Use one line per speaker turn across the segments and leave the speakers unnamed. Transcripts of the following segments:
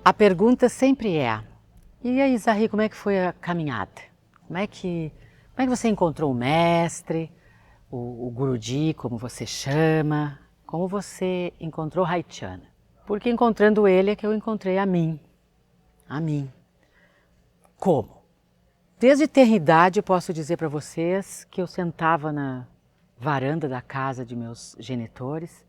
A pergunta sempre é: e aí, Zahri, como é que foi a caminhada? Como é que você encontrou o mestre, o Guruji, como você chama? Como você encontrou Raichana? Porque encontrando ele é que eu encontrei a mim. A mim. Como? Desde eternidade eu posso dizer para vocês que eu sentava na varanda da casa de meus genitores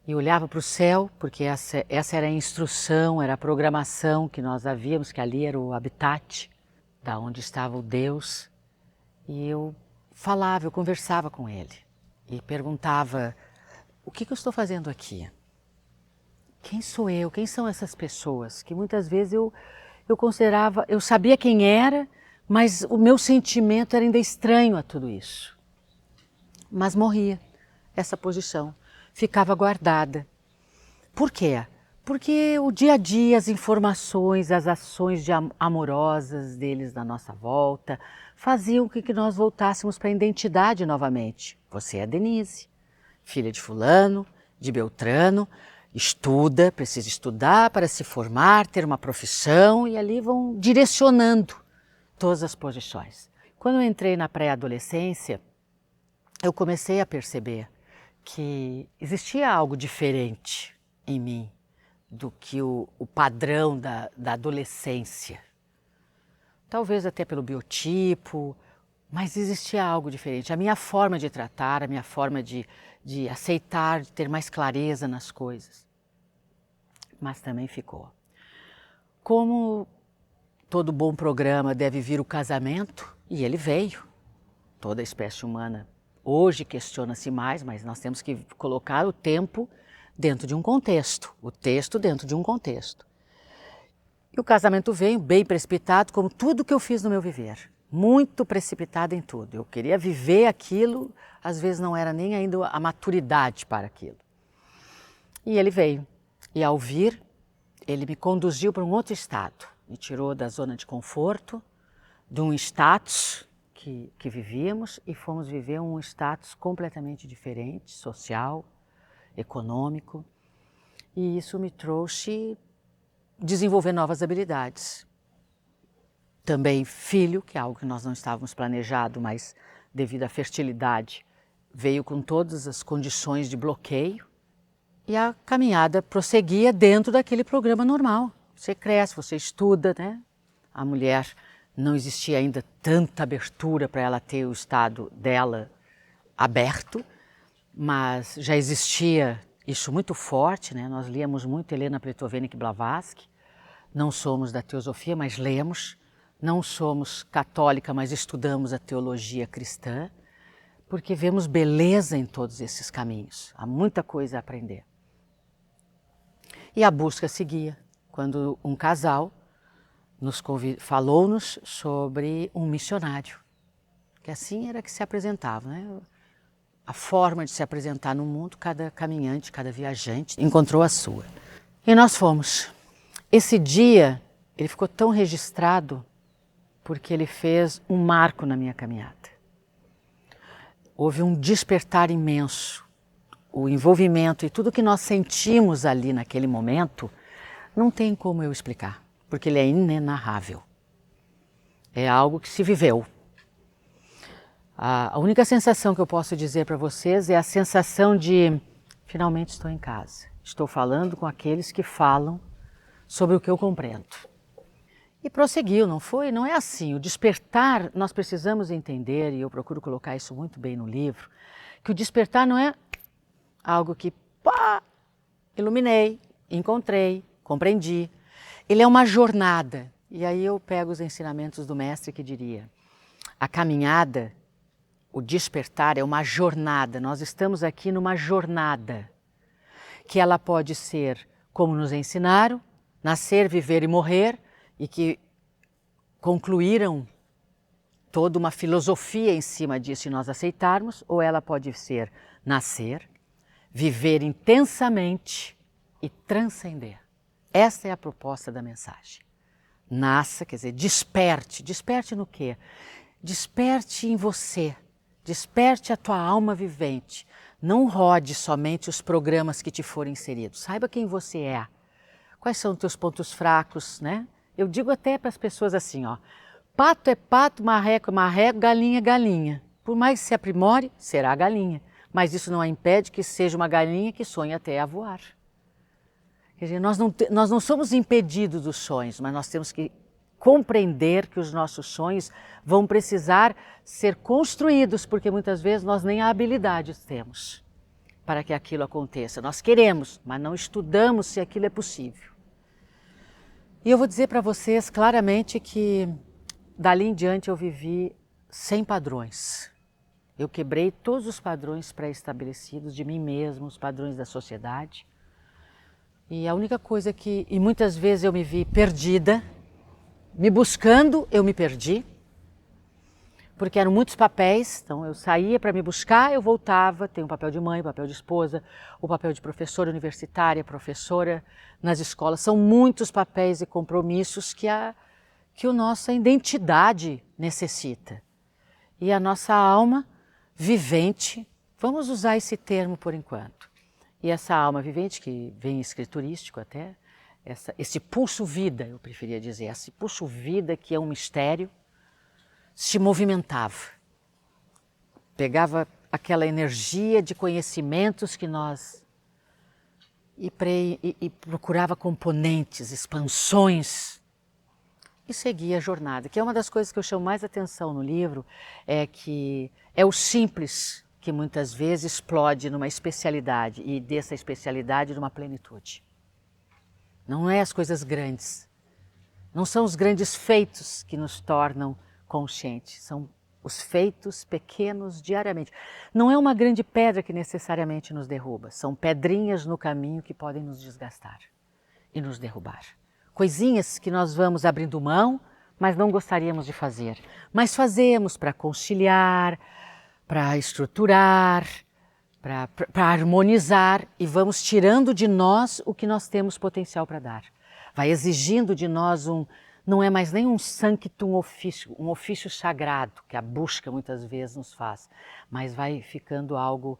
e olhava para o céu, porque essa era a instrução, era a programação que nós havíamos, que ali era o habitat, da onde estava o Deus. E eu falava, eu conversava com ele e perguntava: o que eu estou fazendo aqui? Quem sou eu? Quem são essas pessoas? Que muitas vezes eu considerava, eu sabia quem era, mas o meu sentimento era ainda estranho a tudo isso. Mas morria essa posição, ficava guardada. Por quê? Porque o dia a dia, as informações, as ações amorosas deles na nossa volta faziam com que nós voltássemos para a identidade novamente. Você é Denise, filha de fulano, de Beltrano, estuda, precisa estudar para se formar, ter uma profissão, e ali vão direcionando todas as posições. Quando eu entrei na pré-adolescência, eu comecei a perceber que existia algo diferente em mim do que o padrão da adolescência. Talvez até pelo biotipo, mas existia algo diferente. A minha forma de tratar, a minha forma de aceitar, de ter mais clareza nas coisas. Mas também ficou. Como todo bom programa deve vir o casamento, e ele veio. Toda a espécie humana hoje questiona-se mais, mas nós temos que colocar o tempo dentro de um contexto, o texto dentro de um contexto. E o casamento veio bem precipitado, como tudo que eu fiz no meu viver. Muito precipitado em tudo. Eu queria viver aquilo, às vezes não era nem ainda a maturidade para aquilo. E ele veio. E ao vir, ele me conduziu para um outro estado. Me tirou da zona de conforto, de um status que vivíamos, e fomos viver um status completamente diferente, social, econômico. E isso me trouxe desenvolver novas habilidades. Também filho, que é algo que nós não estávamos planejado, mas devido à fertilidade veio com todas as condições de bloqueio, e a caminhada prosseguia dentro daquele programa normal. Você cresce, você estuda, né? A mulher, não existia ainda tanta abertura para ela ter o estado dela aberto, mas já existia isso muito forte, né? Nós líamos muito Helena Pretovenik Blavatsky. Não somos da teosofia, mas lemos. Não somos católica, mas estudamos a teologia cristã, porque vemos beleza em todos esses caminhos. Há muita coisa a aprender. E a busca seguia, quando um casal falou-nos sobre um missionário, que assim era que se apresentava, né? A forma de se apresentar no mundo, cada caminhante, cada viajante encontrou a sua. E nós fomos. Esse dia, ele ficou tão registrado porque ele fez um marco na minha caminhada. Houve um despertar imenso. O envolvimento e tudo que nós sentimos ali naquele momento, não tem como eu explicar, porque ele é inenarrável. É algo que se viveu. A única sensação que eu posso dizer para vocês é a sensação de: finalmente estou em casa. Estou falando com aqueles que falam sobre o que eu compreendo. E prosseguiu, não foi? Não é assim. O despertar, nós precisamos entender, e eu procuro colocar isso muito bem no livro, que o despertar não é algo que, iluminei, encontrei, compreendi. Ele é uma jornada. E aí eu pego os ensinamentos do mestre que diria: a caminhada, o despertar é uma jornada. Nós estamos aqui numa jornada, que ela pode ser como nos ensinaram, nascer, viver e morrer, e que concluíram toda uma filosofia em cima disso e nós aceitarmos, ou ela pode ser nascer, viver intensamente e transcender. Essa é a proposta da mensagem. Nasça, quer dizer, desperte. Desperte no quê? Desperte em você. Desperte a tua alma vivente. Não rode somente os programas que te forem inseridos. Saiba quem você é. Quais são os teus pontos fracos, né? Eu digo até para as pessoas assim, ó, pato é pato, marreco é marreco, galinha é galinha. Por mais que se aprimore, será galinha. Mas isso não a impede que seja uma galinha que sonhe até a voar. Quer dizer, nós não somos impedidos dos sonhos, mas nós temos que compreender que os nossos sonhos vão precisar ser construídos, porque muitas vezes nós nem a habilidade temos para que aquilo aconteça. Nós queremos, mas não estudamos se aquilo é possível. E eu vou dizer para vocês claramente que dali em diante eu vivi sem padrões. Eu quebrei todos os padrões pré-estabelecidos de mim mesmo, os padrões da sociedade. E a única coisa que, e muitas vezes eu me vi perdida, me buscando, eu me perdi, porque eram muitos papéis, então eu saía para me buscar, eu voltava, tem o papel de mãe, o papel de esposa, o papel de professora universitária, professora nas escolas, são muitos papéis e compromissos que a nossa identidade necessita. E a nossa alma vivente, vamos usar esse termo por enquanto, e essa alma vivente, que vem escriturístico até, esse pulso vida, eu preferia dizer, esse pulso vida que é um mistério, se movimentava, pegava aquela energia de conhecimentos que nós e procurava componentes, expansões e seguia a jornada, que é uma das coisas que eu chamo mais atenção no livro, é que é o simples que muitas vezes explode numa especialidade e dessa especialidade numa plenitude. Não é as coisas grandes, não são os grandes feitos que nos tornam conscientes, são os feitos pequenos diariamente. Não é uma grande pedra que necessariamente nos derruba, são pedrinhas no caminho que podem nos desgastar e nos derrubar. Coisinhas que nós vamos abrindo mão, mas não gostaríamos de fazer. Mas fazemos para conciliar, para estruturar, para harmonizar e vamos tirando de nós o que nós temos potencial para dar. Vai exigindo de nós não é mais nem um sanctum officio, um ofício sagrado, que a busca muitas vezes nos faz, mas vai ficando algo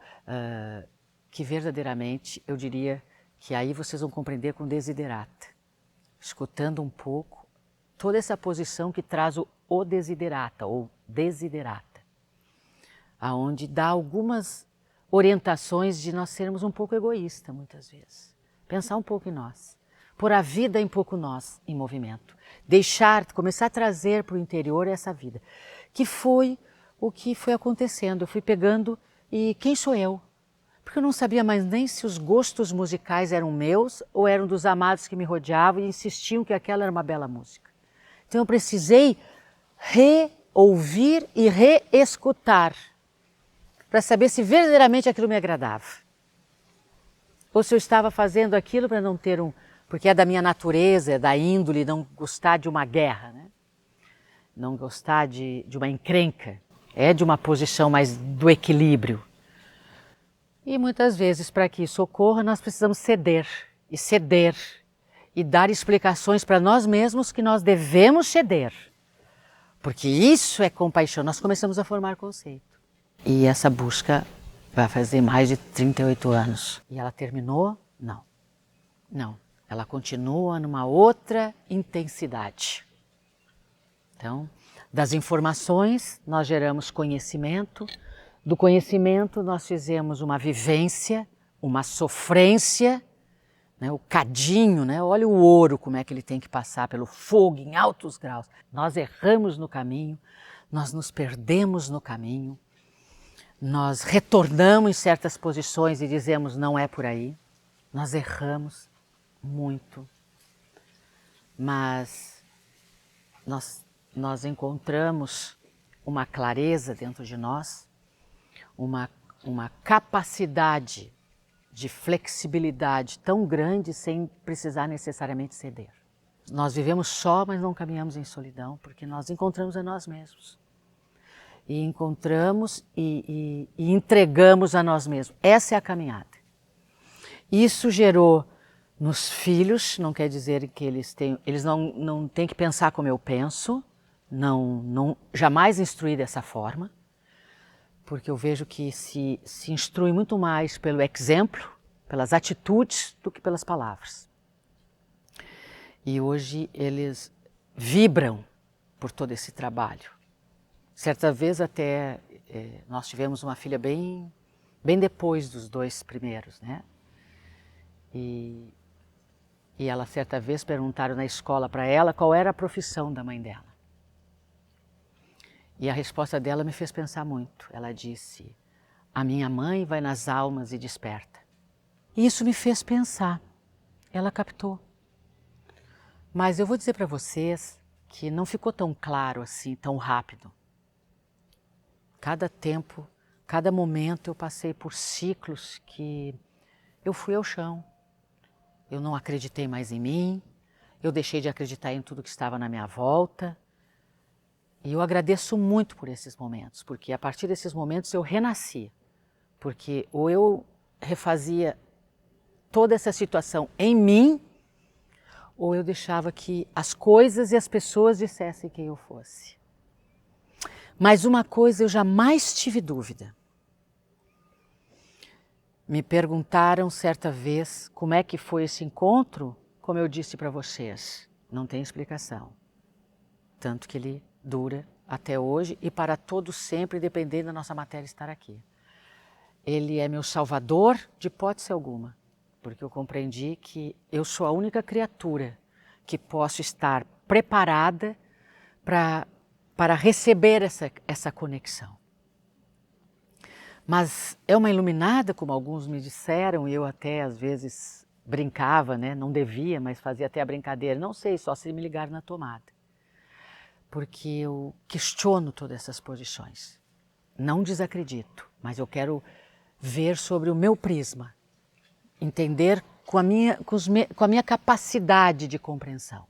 que verdadeiramente, eu diria, que aí vocês vão compreender com desiderata. Escutando um pouco toda essa posição que traz o desiderata, ou desiderata, aonde dá algumas orientações de nós sermos um pouco egoístas muitas vezes. Pensar um pouco em nós, pôr a vida em pouco nós em movimento. Começar a trazer para o interior essa vida, que foi o que foi acontecendo. Eu fui pegando e quem sou eu? Porque eu não sabia mais nem se os gostos musicais eram meus ou eram dos amados que me rodeavam e insistiam que aquela era uma bela música. Então eu precisei reouvir e reescutar para saber se verdadeiramente aquilo me agradava. Ou se eu estava fazendo aquilo para não ter porque é da minha natureza, é da índole, não gostar de uma guerra, né? Não gostar de uma encrenca, é de uma posição mais do equilíbrio. E muitas vezes, para que isso ocorra, nós precisamos ceder e dar explicações para nós mesmos que nós devemos ceder. Porque isso é compaixão, nós começamos a formar conceito. E essa busca vai fazer mais de 38 anos. E ela terminou? Não. Não. Ela continua numa outra intensidade. Então, das informações nós geramos conhecimento, do conhecimento nós fizemos uma vivência, uma sofrência, né? O cadinho, né? Olha o ouro como é que ele tem que passar pelo fogo em altos graus. Nós erramos no caminho, nós nos perdemos no caminho, nós retornamos em certas posições e dizemos não é por aí, nós erramos muito, mas nós encontramos uma clareza dentro de nós, uma capacidade de flexibilidade tão grande sem precisar necessariamente ceder. Nós vivemos só, mas não caminhamos em solidão, porque nós encontramos a nós mesmos. E encontramos e entregamos a nós mesmos. Essa é a caminhada. Isso gerou nos filhos, não quer dizer que eles não têm que pensar como eu penso, jamais instruir dessa forma, porque eu vejo que se instrui muito mais pelo exemplo, pelas atitudes, do que pelas palavras. E hoje eles vibram por todo esse trabalho. Certa vez até nós tivemos uma filha bem depois dos 2 primeiros, né? E ela certa vez perguntaram na escola para ela qual era a profissão da mãe dela. E a resposta dela me fez pensar muito. Ela disse: a minha mãe vai nas almas e desperta. E isso me fez pensar. Ela captou. Mas eu vou dizer para vocês que não ficou tão claro assim, tão rápido. Cada tempo, cada momento eu passei por ciclos que eu fui ao chão. Eu não acreditei mais em mim, eu deixei de acreditar em tudo que estava na minha volta. E eu agradeço muito por esses momentos, porque a partir desses momentos eu renasci. Porque ou eu refazia toda essa situação em mim, ou eu deixava que as coisas e as pessoas dissessem quem eu fosse. Mas uma coisa eu jamais tive dúvida. Me perguntaram certa vez como é que foi esse encontro, como eu disse para vocês, não tem explicação. Tanto que ele dura até hoje e para todos sempre, dependendo da nossa matéria estar aqui. Ele é meu salvador de hipótese alguma, porque eu compreendi que eu sou a única criatura que posso estar preparada para receber essa conexão. Mas é uma iluminada, como alguns me disseram, e eu até às vezes brincava, né? Não devia, mas fazia até a brincadeira. Não sei, só se me ligar na tomada. Porque eu questiono todas essas posições. Não desacredito, mas eu quero ver sobre o meu prisma. Entender com a minha capacidade de compreensão.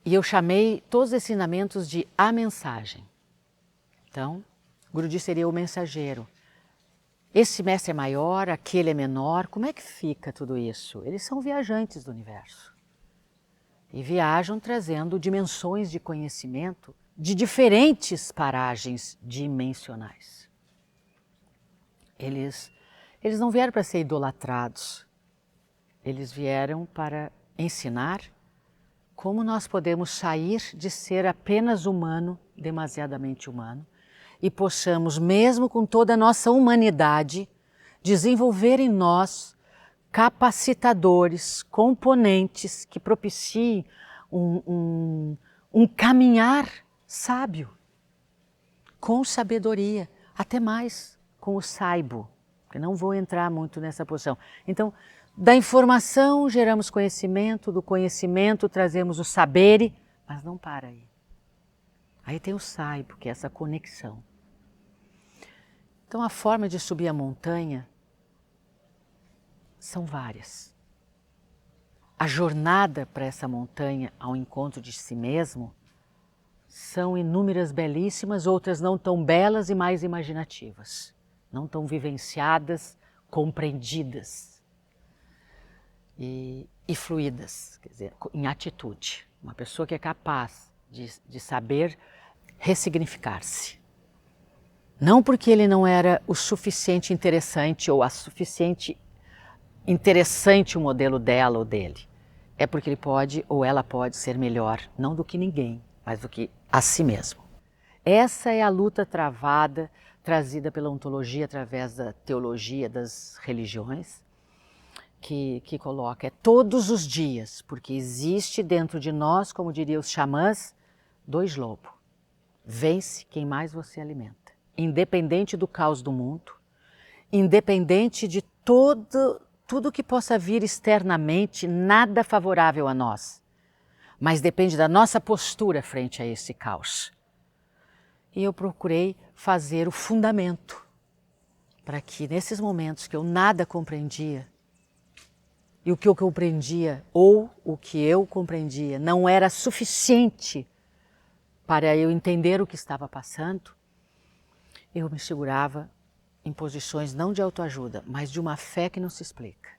E eu chamei todos os ensinamentos de a mensagem. Então, Guruji seria o mensageiro. Esse mestre é maior, aquele é menor, como é que fica tudo isso? Eles são viajantes do universo. E viajam trazendo dimensões de conhecimento de diferentes paragens dimensionais. Eles não vieram para ser idolatrados. Eles vieram para ensinar como nós podemos sair de ser apenas humano, demasiadamente humano, e possamos, mesmo com toda a nossa humanidade, desenvolver em nós capacitadores, componentes que propiciem um caminhar sábio, com sabedoria, até mais com o saibo, porque não vou entrar muito nessa posição. Então, da informação geramos conhecimento, do conhecimento trazemos o saber, mas não para aí. Aí tem o saibo, que é essa conexão. Então a forma de subir a montanha são várias. A jornada para essa montanha ao encontro de si mesmo são inúmeras belíssimas, outras não tão belas e mais imaginativas, não tão vivenciadas, compreendidas e fluídas, quer dizer, em atitude. Uma pessoa que é capaz de saber ressignificar-se. Não porque ele não era o suficiente interessante ou a suficiente interessante o modelo dela ou dele. É porque ele pode ou ela pode ser melhor, não do que ninguém, mas do que a si mesmo. Essa é a luta travada, trazida pela ontologia através da teologia das religiões, que coloca, é todos os dias, porque existe dentro de nós, como diriam os xamãs, 2 lobos. Vence quem mais você alimenta. Independente do caos do mundo, independente de tudo que possa vir externamente, nada favorável a nós, mas depende da nossa postura frente a esse caos. E eu procurei fazer o fundamento para que nesses momentos que eu nada compreendia, e o que eu compreendia ou o que eu compreendia não era suficiente para eu entender o que estava passando, eu me segurava em posições não de autoajuda, mas de uma fé que não se explica,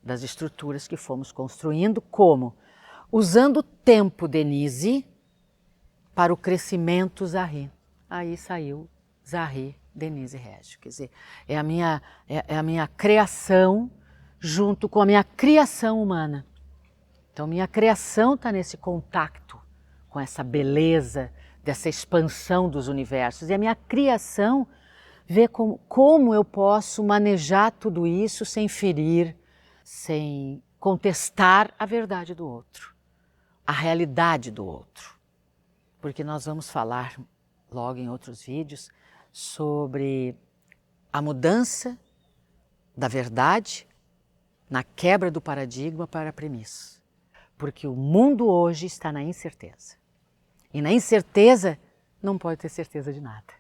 das estruturas que fomos construindo, como? Usando o tempo, Denise, para o crescimento Zahri. Aí saiu Zahri, Denise Régio. Quer dizer, é a minha criação junto com a minha criação humana. Então minha criação está nesse contato com essa beleza, dessa expansão dos universos. E a minha criação vê como eu posso manejar tudo isso sem ferir, sem contestar a verdade do outro, a realidade do outro. Porque nós vamos falar logo em outros vídeos sobre a mudança da verdade na quebra do paradigma para a premissa. Porque o mundo hoje está na incerteza. E na incerteza não pode ter certeza de nada.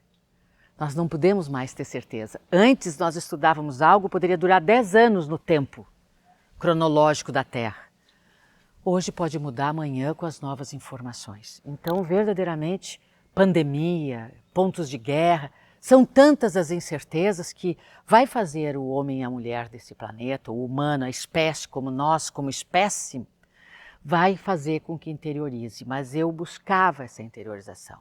Nós não podemos mais ter certeza. Antes nós estudávamos algo, poderia durar 10 anos no tempo cronológico da Terra. Hoje pode mudar amanhã com as novas informações. Então, verdadeiramente, pandemia, pontos de guerra, são tantas as incertezas que vai fazer o homem e a mulher desse planeta, o humano, a espécie como nós, como espécie, vai fazer com que interiorize, mas eu buscava essa interiorização.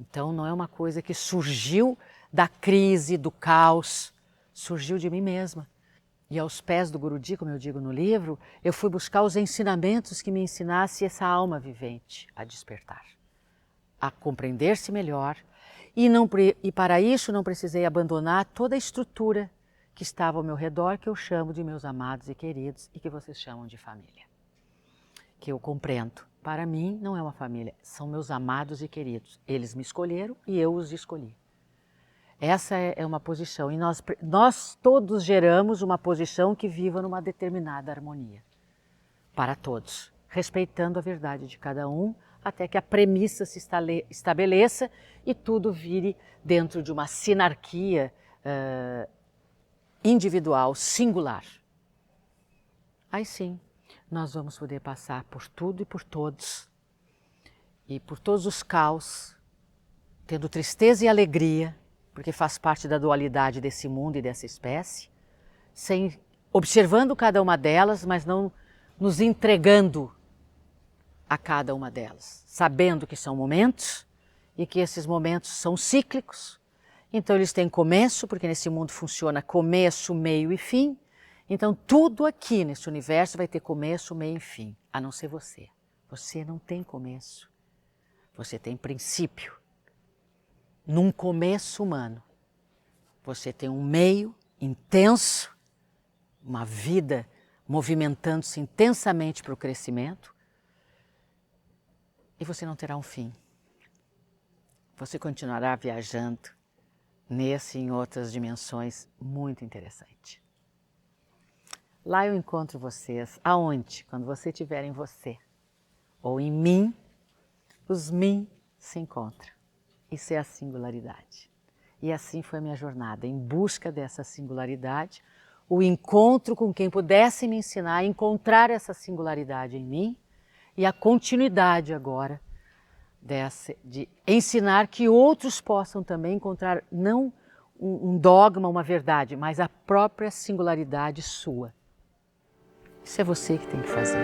Então não é uma coisa que surgiu da crise, do caos, surgiu de mim mesma. E aos pés do Gurudji, como eu digo no livro, eu fui buscar os ensinamentos que me ensinassem essa alma vivente a despertar, a compreender-se melhor, e para isso não precisei abandonar toda a estrutura que estava ao meu redor, que eu chamo de meus amados e queridos e que vocês chamam de família. Que eu compreendo. Para mim não é uma família, são meus amados e queridos. Eles me escolheram e eu os escolhi. Essa é uma posição e nós todos geramos uma posição que viva numa determinada harmonia. Para todos, respeitando a verdade de cada um, até que a premissa se estabeleça e tudo vire dentro de uma sinarquia individual, singular. Aí sim, nós vamos poder passar por tudo e por todos os caos, tendo tristeza e alegria, porque faz parte da dualidade desse mundo e dessa espécie, observando cada uma delas, mas não nos entregando a cada uma delas, sabendo que são momentos e que esses momentos são cíclicos. Então eles têm começo, porque nesse mundo funciona começo, meio e fim. Então tudo aqui nesse universo vai ter começo, meio e fim, a não ser você. Você não tem começo, você tem princípio. Num começo humano, você tem um meio intenso, uma vida movimentando-se intensamente para o crescimento, e você não terá um fim. Você continuará viajando nesse e em outras dimensões muito interessante. Lá eu encontro vocês. Aonde? Quando você estiver em você ou em mim, os mim se encontram. Isso é a singularidade. E assim foi a minha jornada, em busca dessa singularidade, o encontro com quem pudesse me ensinar a encontrar essa singularidade em mim e a continuidade agora de ensinar que outros possam também encontrar não um dogma, uma verdade, mas a própria singularidade sua. Isso é você que tem que fazer.